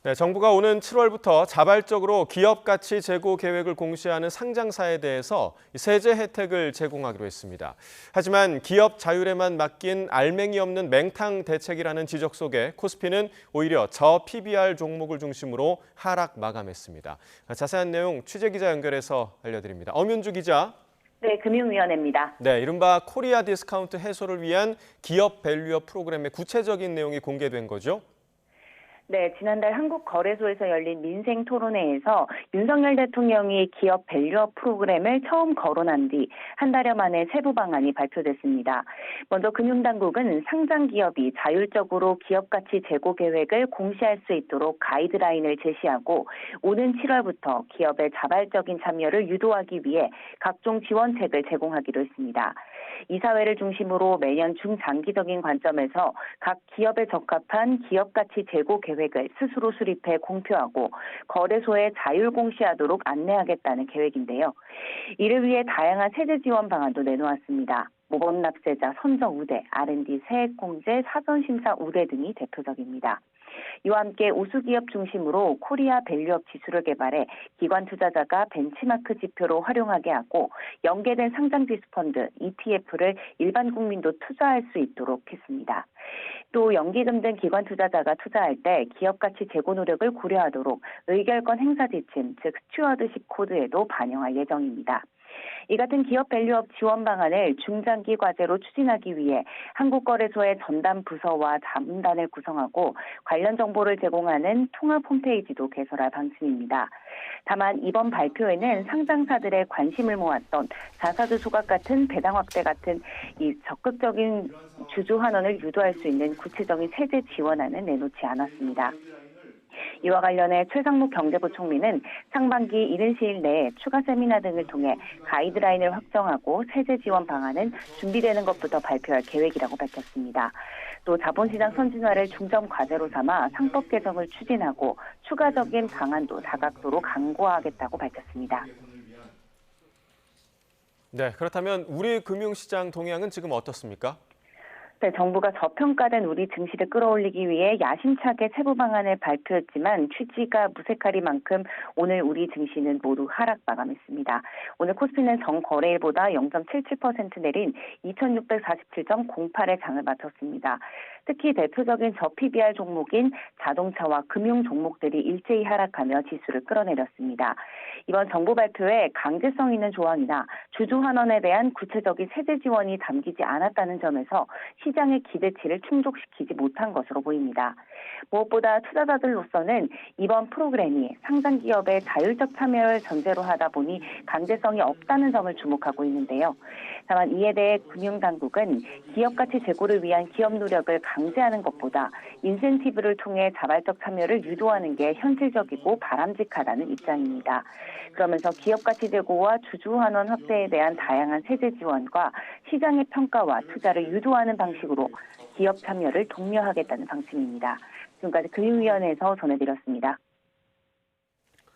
네, 정부가 오는 7월부터 자발적으로 기업 가치 제고 계획을 공시하는 상장사에 대해서 세제 혜택을 제공하기로 했습니다. 하지만 기업 자율에만 맡긴 알맹이 없는 맹탕 대책이라는 지적 속에 코스피는 오히려 저 PBR 종목을 중심으로 하락 마감했습니다. 자세한 내용 취재기자 연결해서 알려드립니다. 엄윤주 기자. 네, 금융위원회입니다. 네, 이른바 코리아 디스카운트 해소를 위한 기업 밸류업 프로그램의 구체적인 내용이 공개된 거죠? 네, 지난달 한국거래소에서 열린 민생 토론회에서 윤석열 대통령이 기업 밸류업 프로그램을 처음 거론한 뒤 한 달여 만에 세부 방안이 발표됐습니다. 먼저 금융당국은 상장 기업이 자율적으로 기업 가치 제고 계획을 공시할 수 있도록 가이드라인을 제시하고 오는 7월부터 기업의 자발적인 참여를 유도하기 위해 각종 지원책을 제공하기로 했습니다. 이사회를 중심으로 매년 중장기적인 관점에서 각 기업에 적합한 기업 가치 제고 계획을 스스로 수립해 공표하고 거래소에 자율 공시하도록 안내하겠다는 계획인데요. 이를 위해 다양한 세제 지원 방안도 내놓았습니다. 모범 납세자 선정 우대, R&D 세액 공제, 사전 심사 우대 등이 대표적입니다. 이와 함께 우수기업 중심으로 코리아 밸류업 지수를 개발해 기관 투자자가 벤치마크 지표로 활용하게 하고 연계된 상장 지수펀드 ETF를 일반 국민도 투자할 수 있도록 했습니다. 또 연기금 등 기관 투자자가 투자할 때 기업 가치 제고 노력을 고려하도록 의결권 행사 지침, 즉 스튜어드십 코드에도 반영할 예정입니다. 이 같은 기업 밸류업 지원 방안을 중장기 과제로 추진하기 위해 한국거래소의 전담 부서와 자문단을 구성하고 관련 정보를 제공하는 통합 홈페이지도 개설할 방침입니다. 다만 이번 발표에는 상장사들의 관심을 모았던 자사주 소각 같은 배당 확대 같은 이 적극적인 주주 환원을 유도할 수 있는 구체적인 세제 지원안은 내놓지 않았습니다. 이와 관련해 최상무 경제부총리는 상반기 이른 시일 내에 추가 세미나 등을 통해 가이드라인을 확정하고 세제 지원 방안은 준비되는 것부터 발표할 계획이라고 밝혔습니다. 또 자본시장 선진화를 중점 과제로 삼아 상법 개정을 추진하고 추가적인 방안도 다각도로 강구하겠다고 밝혔습니다. 네, 그렇다면 우리 금융시장 동향은 지금 어떻습니까? 네, 정부가 저평가된 우리 증시를 끌어올리기 위해 야심차게 세부 방안을 발표했지만 취지가 무색하리만큼 오늘 우리 증시는 모두 하락 마감했습니다. 오늘 코스피는 전거래일보다 0.77% 내린 2647.08의 장을 마쳤습니다. 특히 대표적인 저PBR 종목인 자동차와 금융 종목들이 일제히 하락하며 지수를 끌어내렸습니다. 이번 정부 발표에 강제성 있는 조항이나 주주 환원에 대한 구체적인 세제 지원이 담기지 않았다는 점에서 시장의 기대치를 충족시키지 못한 것으로 보입니다. 무엇보다 투자자들로서는 이번 프로그램이 상장 기업의 자율적 참여를 전제로 하다 보니 강제성이 없다는 점을 주목하고 있는데요. 다만 이에 대해 금융당국은 기업 가치 제고를 위한 기업 노력을 강제하는 것보다 인센티브를 통해 자발적 참여를 유도하는 게 현실적이고 바람직하다는 입장입니다. 그러면서 기업 가치 제고와 주주 환원 확대에 대한 다양한 세제 지원과 시장의 평가와 투자를 유도하는 방식으로 기업 참여를 독려하겠다는 방침입니다. 지금까지 금융위원회에서 전해드렸습니다.